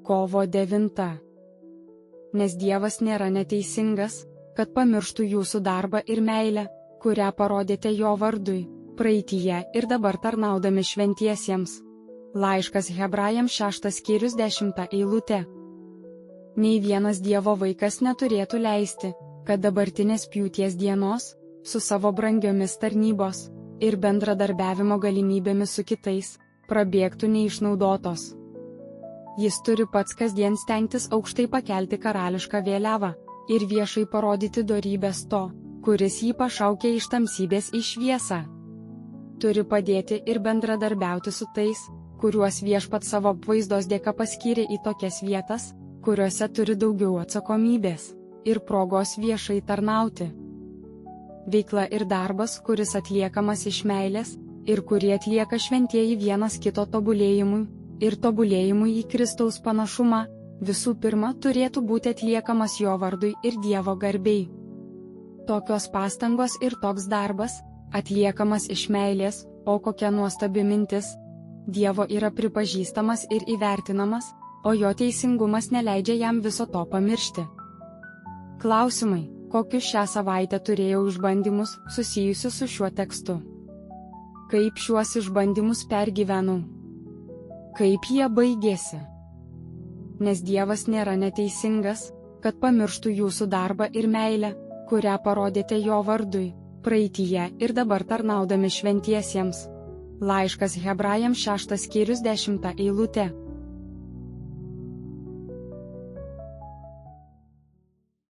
Kovo 9. Nes Dievas nėra neteisingas, kad pamirštų jūsų darbą ir meilę, kurią parodėte jo vardui, praeityje ir dabar tarnaudami šventiesiems. Laiškas Hebrajams 6 skyrius 10 eilutė. Nei vienas Dievo vaikas neturėtų leisti, kad dabartinės pjūties dienos, su savo brangiomis tarnybos ir bendradarbiavimo galimybėmis su kitais, prabėgtų neišnaudotos. Jis turi pats kasdien stengtis aukštai pakelti karališką vėliavą ir viešai parodyti dorybės to, kuris jį pašaukė iš tamsybės į šviesą. Turi padėti ir bendradarbiauti su tais, kuriuos Viešpats savo apvaizdos dėka paskyrė į tokias vietas, kuriuose turi daugiau atsakomybės ir progos viešai tarnauti. Veikla ir darbas, kuris atliekamas iš meilės ir kurį atlieka šventieji vienas kito tobulėjimui ir tobulėjimui į Kristaus panašumą, visų pirma turėtų būti atliekamas jo vardui ir Dievo garbei. Tokios pastangos ir toks darbas, atliekamas iš meilės, o kokia nuostabi mintis, Dievo yra pripažįstamas ir įvertinamas, o jo teisingumas neleidžia jam viso to pamiršti. Klausimai, kokius šią savaitę turėjau išbandymus susijusius su šiuo tekstu? Kaip šiuos išbandymus pergyvenau? Kaip jie baigėsi? Nes Dievas nėra neteisingas, kad pamirštų jūsų darbą ir meilę, kurią parodėte jo vardui, praeityje ir dabar tarnaudami šventiesiems. Laiškas Hebrajams 6 skyrius 10 eilutė.